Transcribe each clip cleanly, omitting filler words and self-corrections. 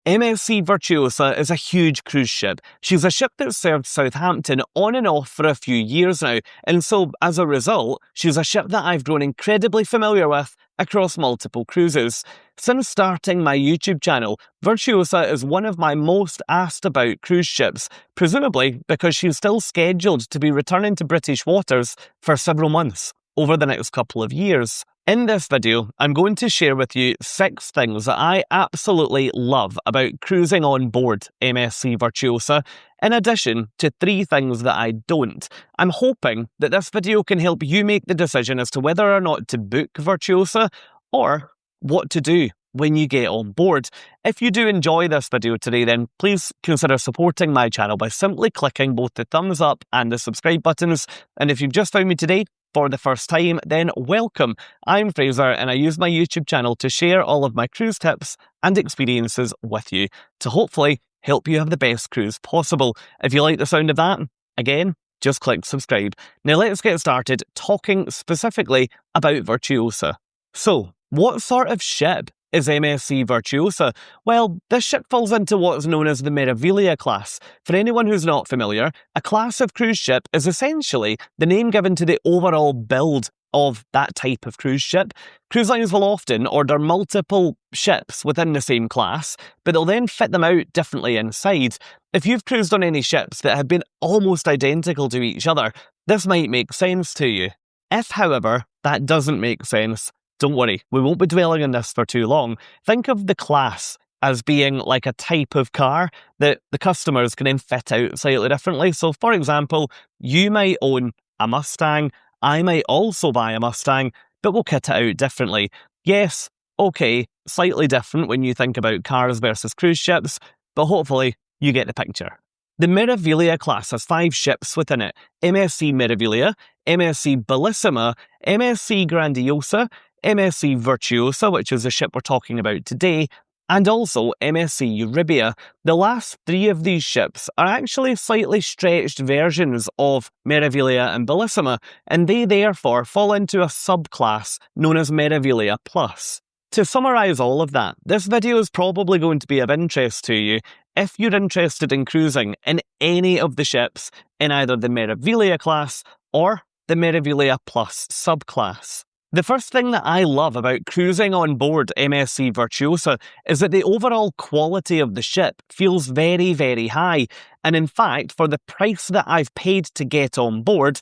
MSC Virtuosa is a huge cruise ship. She's a ship that's served Southampton on and off for a few years now, and so as a result, she's a ship that I've grown incredibly familiar with across multiple cruises. Since starting my YouTube channel, Virtuosa is one of my most asked about cruise ships, presumably because she's still scheduled to be returning to British waters for several months over the next couple of years. In this video, I'm going to share with you 6 things that I absolutely love about cruising on board MSC Virtuosa, in addition to 3 things that I don't. I'm hoping that this video can help you make the decision as to whether or not to book Virtuosa, or what to do when you get on board. If you do enjoy this video today, then please consider supporting my channel by simply clicking both the thumbs up and the subscribe buttons. And if you've just found me today for the first time, then welcome. I'm Fraser and I use my YouTube channel to share all of my cruise tips and experiences with you to hopefully help you have the best cruise possible. If you like the sound of that, again, just click subscribe. Now let's get started talking specifically about Virtuosa. So, what sort of ship is MSC Virtuosa? Well, this ship falls into what's known as the Meraviglia class. For anyone who's not familiar, a class of cruise ship is essentially the name given to the overall build of that type of cruise ship. Cruise lines will often order multiple ships within the same class, but they'll then fit them out differently inside. If you've cruised on any ships that have been almost identical to each other, this might make sense to you. If, however, that doesn't make sense, don't worry, we won't be dwelling on this for too long. Think of the class as being like a type of car that the customers can then fit out slightly differently. So, for example, you might own a Mustang, I might also buy a Mustang, but we'll kit it out differently. Yes, okay, slightly different when you think about cars versus cruise ships, but hopefully you get the picture. The Meraviglia class has 5 ships within it: MSC Meraviglia, MSC Bellissima, MSC Grandiosa, MSC Virtuosa, which is the ship we're talking about today, and also MSC Euribia. The last 3 of these ships are actually slightly stretched versions of Meraviglia and Bellissima, and they therefore fall into a subclass known as Meraviglia-plus. To summarise all of that, this video is probably going to be of interest to you if you're interested in cruising in any of the ships in either the Meraviglia class or the Meraviglia-plus subclass. The first thing that I love about cruising on board MSC Virtuosa is that the overall quality of the ship feels very, very high. And in fact, for the price that I've paid to get on board,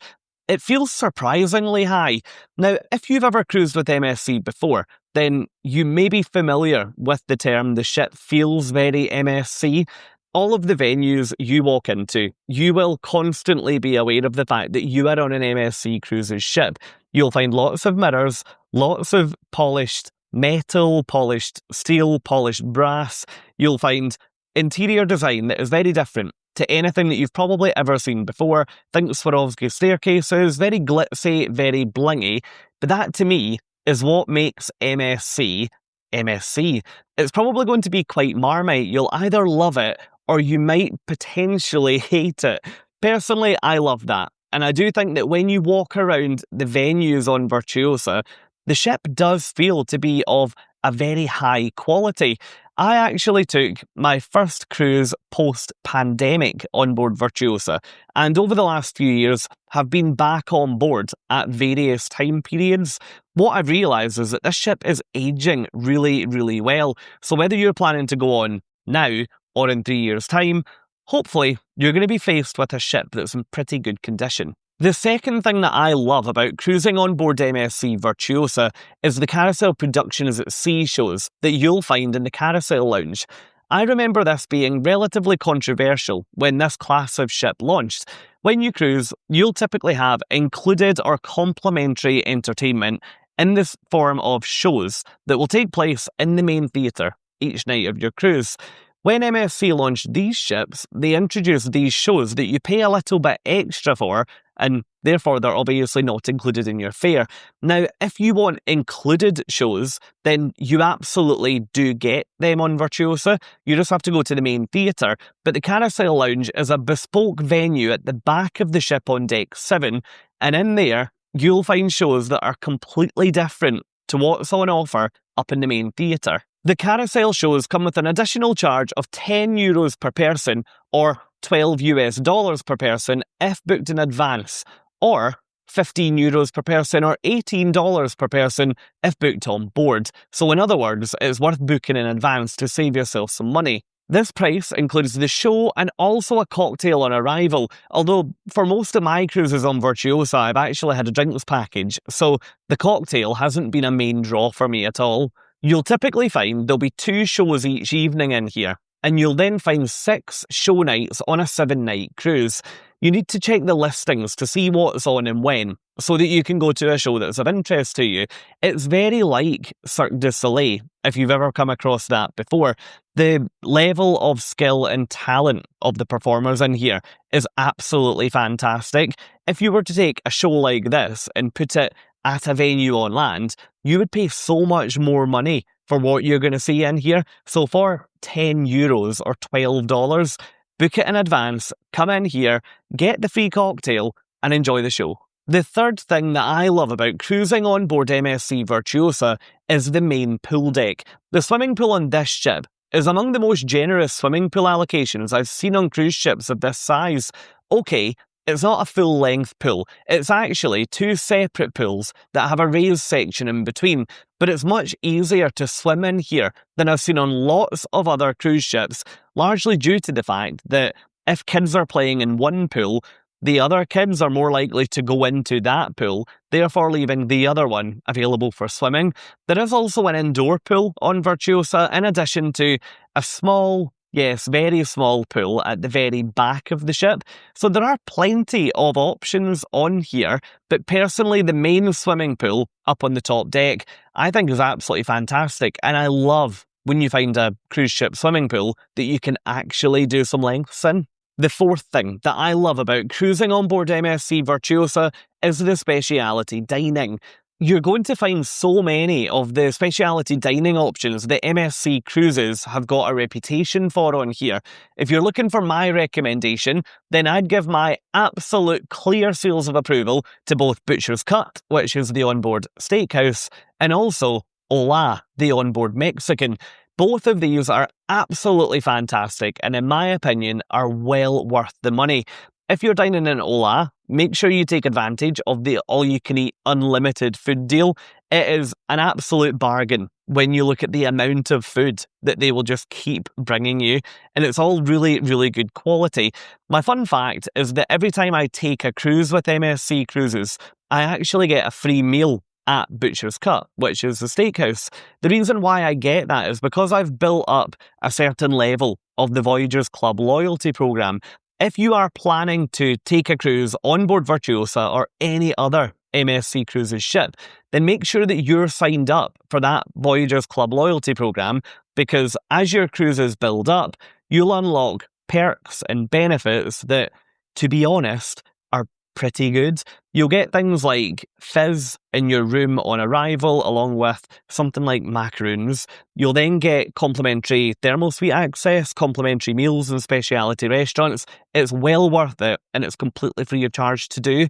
it feels surprisingly high. Now, if you've ever cruised with MSC before, then you may be familiar with the term "the ship feels very MSC." All of the venues you walk into, you will constantly be aware of the fact that you are on an MSC Cruises ship. You'll find lots of mirrors, lots of polished metal, polished steel, polished brass. You'll find interior design that is very different to anything that you've probably ever seen before. Think Swarovski staircases, very glitzy, very blingy. But that, to me, is what makes MSC MSC. It's probably going to be quite Marmite. You'll either love it or you might potentially hate it. Personally, I love that. And I do think that when you walk around the venues on Virtuosa, the ship does feel to be of a very high quality. I actually took my first cruise post-pandemic on board Virtuosa, and over the last few years have been back on board at various time periods. What I've realised is that this ship is ageing really, really well. So whether you're planning to go on now or in 3 years' time, hopefully you're going to be faced with a ship that's in pretty good condition. The second thing that I love about cruising on board MSC Virtuosa is the Carousel Productions at Sea shows that you'll find in the Carousel Lounge. I remember this being relatively controversial when this class of ship launched. When you cruise, you'll typically have included or complimentary entertainment in this form of shows that will take place in the main theatre each night of your cruise. When MSC launched these ships, they introduced these shows that you pay a little bit extra for, and therefore they're obviously not included in your fare. Now, if you want included shows, then you absolutely do get them on Virtuosa. You just have to go to the main theatre. But the Carousel Lounge is a bespoke venue at the back of the ship on Deck 7, and in there, you'll find shows that are completely different to what's on offer up in the main theatre. The Carousel shows come with an additional charge of €10 per person or $12 per person if booked in advance, or €15 per person or $18 per person if booked on board. So in other words, it's worth booking in advance to save yourself some money. This price includes the show and also a cocktail on arrival, although for most of my cruises on Virtuosa I've actually had a drinks package, so the cocktail hasn't been a main draw for me at all. You'll typically find there'll be 2 shows each evening in here, and you'll then find 6 show nights on a 7-night cruise. You need to check the listings to see what's on and when, so that you can go to a show that's of interest to you. It's very like Cirque du Soleil, if you've ever come across that before. The level of skill and talent of the performers in here is absolutely fantastic. If you were to take a show like this and put it at a venue on land, you would pay so much more money for what you're going to see in here. So for €10 or $12, book it in advance, come in here, get the free cocktail, and enjoy the show. The third thing that I love about cruising on board MSC Virtuosa is the main pool deck. The swimming pool on this ship is among the most generous swimming pool allocations I've seen on cruise ships of this size. Okay, it's not a full-length pool, it's actually 2 separate pools that have a raised section in between, but it's much easier to swim in here than I've seen on lots of other cruise ships, largely due to the fact that if kids are playing in one pool, the other kids are more likely to go into that pool, therefore leaving the other one available for swimming. There is also an indoor pool on Virtuosa, in addition to a small, yes, very small pool at the very back of the ship. So there are plenty of options on here, but personally the main swimming pool up on the top deck I think is absolutely fantastic, and I love when you find a cruise ship swimming pool that you can actually do some lengths in. The fourth thing that I love about cruising on board MSC Virtuosa is the speciality dining. You're going to find so many of the speciality dining options that MSC Cruises have got a reputation for on here. If you're looking for my recommendation, then I'd give my absolute clear seals of approval to both Butcher's Cut, which is the onboard steakhouse, and also Hola, the onboard Mexican. Both of these are absolutely fantastic and, in my opinion, are well worth the money. If you're dining in Hola, make sure you take advantage of the all-you-can-eat unlimited food deal. It is an absolute bargain when you look at the amount of food that they will just keep bringing you, and it's all really, really good quality. My fun fact is that every time I take a cruise with MSC Cruises, I actually get a free meal at Butcher's Cut, which is the steakhouse. The reason why I get that is because I've built up a certain level of the Voyagers Club loyalty program. If you are planning to take a cruise on board Virtuosa or any other MSC Cruises ship, then make sure that you're signed up for that Voyagers Club loyalty program, because as your cruises build up, you'll unlock perks and benefits that, to be honest, are pretty good. You'll get things like fizz in your room on arrival, along with something like macaroons. You'll then get complimentary thermal suite access, complimentary meals in speciality restaurants. It's well worth it, and it's completely free of charge to do.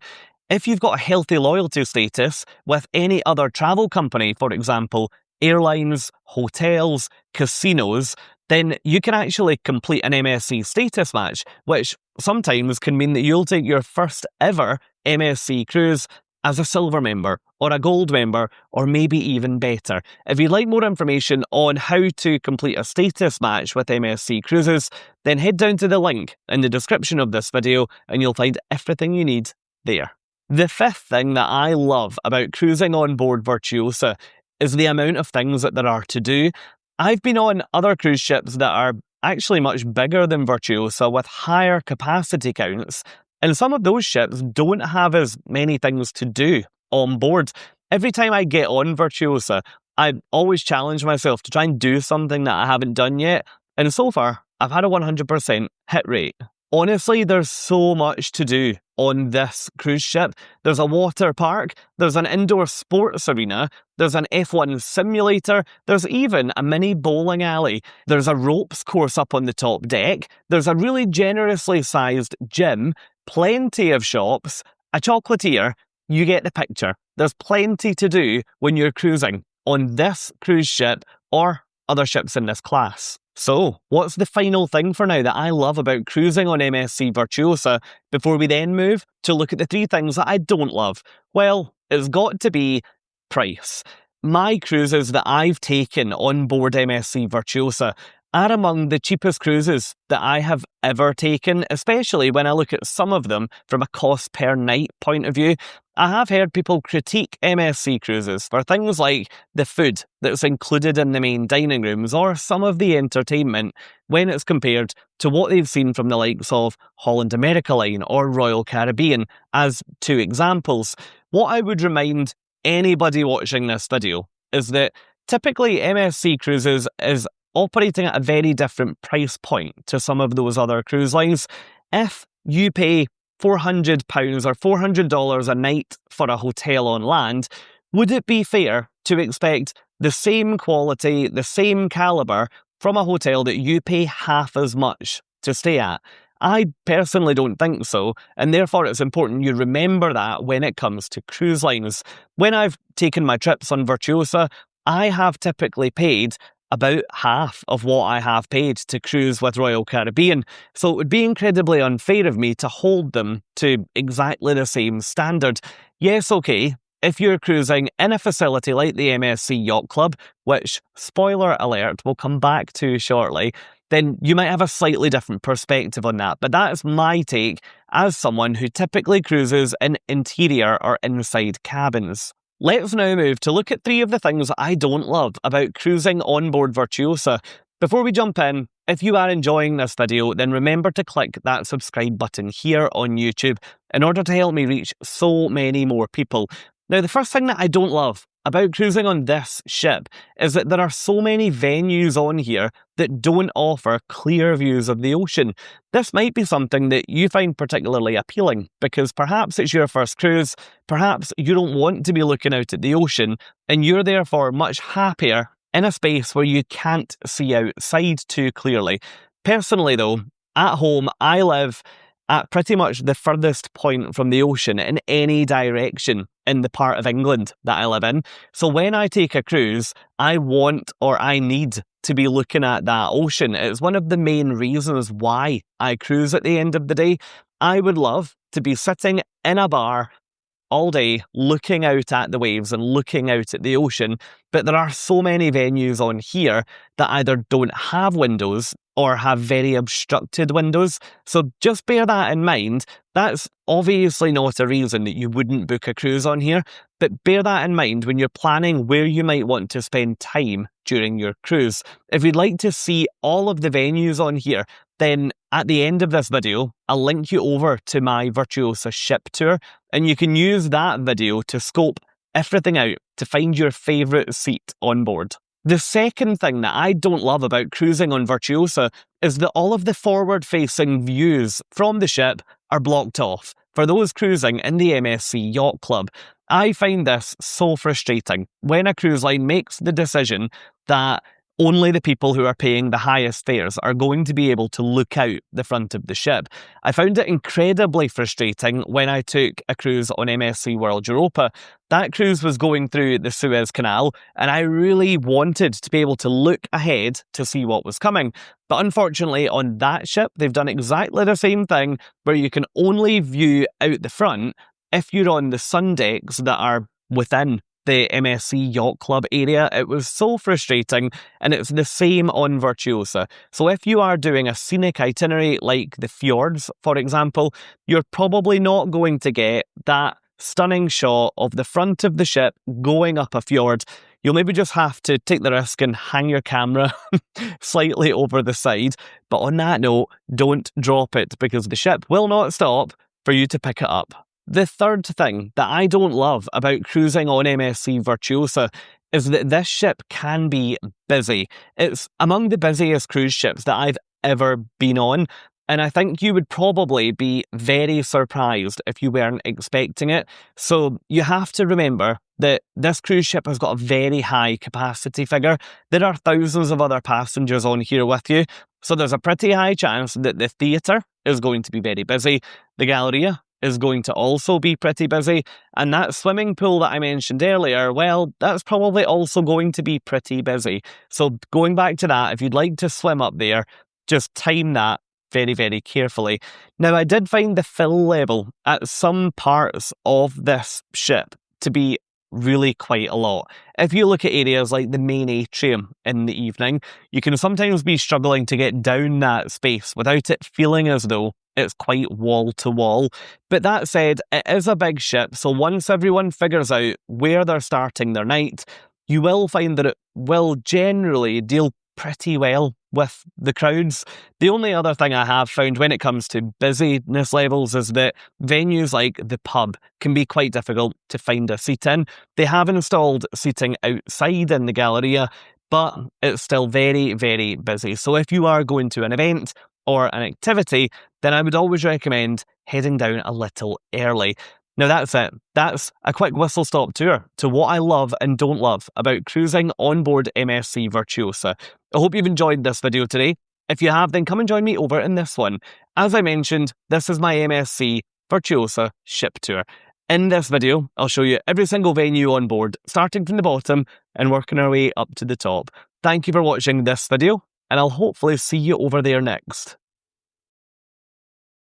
If you've got a healthy loyalty status with any other travel company, for example, airlines, hotels, casinos, then you can actually complete an MSC status match, which sometimes can mean that you'll take your first ever MSC cruise as a silver member or a gold member, or maybe even better. If you'd like more information on how to complete a status match with MSC Cruises, then head down to the link in the description of this video and you'll find everything you need there. The fifth thing that I love about cruising on board Virtuosa is the amount of things that there are to do. I've been on other cruise ships that are actually much bigger than Virtuosa with higher capacity counts, and some of those ships don't have as many things to do on board. Every time I get on Virtuosa, I always challenge myself to try and do something that I haven't done yet, and so far, I've had a 100% hit rate. Honestly, there's so much to do on this cruise ship. There's a water park, there's an indoor sports arena, there's an F1 simulator, there's even a mini bowling alley, there's a ropes course up on the top deck, there's a really generously sized gym, plenty of shops, a chocolatier. You get the picture. There's plenty to do when you're cruising on this cruise ship or other ships in this class. So, what's the final thing for now that I love about cruising on MSC Virtuosa before we then move to look at the 3 things that I don't love? Well, it's got to be price. My cruises that I've taken on board MSC Virtuosa are among the cheapest cruises that I have ever taken, especially when I look at some of them from a cost per night point of view. I have heard people critique MSC cruises for things like the food that's included in the main dining rooms or some of the entertainment when it's compared to what they've seen from the likes of Holland America Line or Royal Caribbean as 2 examples. What I would remind anybody watching this video is that typically MSC Cruises is operating at a very different price point to some of those other cruise lines. If you pay £400 or $400 a night for a hotel on land, would it be fair to expect the same quality, the same calibre from a hotel that you pay half as much to stay at? I personally don't think so, and therefore it's important you remember that when it comes to cruise lines. When I've taken my trips on Virtuosa, I have typically paid about half of what I have paid to cruise with Royal Caribbean, so it would be incredibly unfair of me to hold them to exactly the same standard. Yes, okay, if you're cruising in a facility like the MSC Yacht Club, which, spoiler alert, we'll come back to shortly, then you might have a slightly different perspective on that. But that is my take as someone who typically cruises in interior or inside cabins. Let's now move to look at 3 of the things I don't love about cruising on board Virtuosa. Before we jump in, if you are enjoying this video, then remember to click that subscribe button here on YouTube in order to help me reach so many more people. Now, the first thing that I don't love about cruising on this ship is that there are so many venues on here that don't offer clear views of the ocean. This might be something that you find particularly appealing because perhaps it's your first cruise, perhaps you don't want to be looking out at the ocean, and you're therefore much happier in a space where you can't see outside too clearly. Personally though, at home I live at pretty much the furthest point from the ocean in any direction in the part of England that I live in. So when I take a cruise, I want or I need to be looking at that ocean. It's one of the main reasons why I cruise at the end of the day. I would love to be sitting in a bar all day looking out at the waves and looking out at the ocean, but there are so many venues on here that either don't have windows or have very obstructed windows. So just bear that in mind. That's obviously not a reason that you wouldn't book a cruise on here, but bear that in mind when you're planning where you might want to spend time during your cruise. If you'd like to see all of the venues on here, then at the end of this video, I'll link you over to my Virtuosa ship tour, and you can use that video to scope everything out to find your favourite seat on board. The second thing that I don't love about cruising on Virtuosa is that all of the forward-facing views from the ship are blocked off for those cruising in the MSC Yacht Club. I find this so frustrating when a cruise line makes the decision that only the people who are paying the highest fares are going to be able to look out the front of the ship. I found it incredibly frustrating when I took a cruise on MSC World Europa. That cruise was going through the Suez Canal, and I really wanted to be able to look ahead to see what was coming. But unfortunately, on that ship, they've done exactly the same thing, where you can only view out the front if you're on the sun decks that are within the MSC Yacht Club area. It was so frustrating, and it's the same on Virtuosa. So if you are doing a scenic itinerary like the fjords, for example, you're probably not going to get that stunning shot of the front of the ship going up a fjord. You'll maybe just have to take the risk and hang your camera slightly over the side. But on that note, don't drop it, because the ship will not stop for you to pick it up. The third thing that I don't love about cruising on MSC Virtuosa is that this ship can be busy. It's among the busiest cruise ships that I've ever been on, and I think you would probably be very surprised if you weren't expecting it. So you have to remember that this cruise ship has got a very high capacity figure. There are thousands of other passengers on here with you, so there's a pretty high chance that the theatre is going to be very busy. The Galleria is going to also be pretty busy, and that swimming pool that I mentioned earlier, well, that's probably also going to be pretty busy. So going back to that, if you'd like to swim up there, just time that very, very carefully. Now, I did find the fill level at some parts of this ship to be really quite a lot. If you look at areas like the main atrium in the evening, you can sometimes be struggling to get down that space without it feeling as though it's quite wall to wall. But that said, it is a big ship, so once everyone figures out where they're starting their night, you will find that it will generally deal pretty well with the crowds. The only other thing I have found when it comes to busyness levels is that venues like the pub can be quite difficult to find a seat in. They have installed seating outside in the Galleria, but it's still very, very busy. So if you are going to an event or an activity, then I would always recommend heading down a little early. Now that's it. That's a quick whistle-stop tour to what I love and don't love about cruising on board MSC Virtuosa. I hope you've enjoyed this video today. If you have, then come and join me over in this one. As I mentioned, this is my MSC Virtuosa ship tour. In this video, I'll show you every single venue on board, starting from the bottom and working our way up to the top. Thank you for watching this video, and I'll hopefully see you over there next.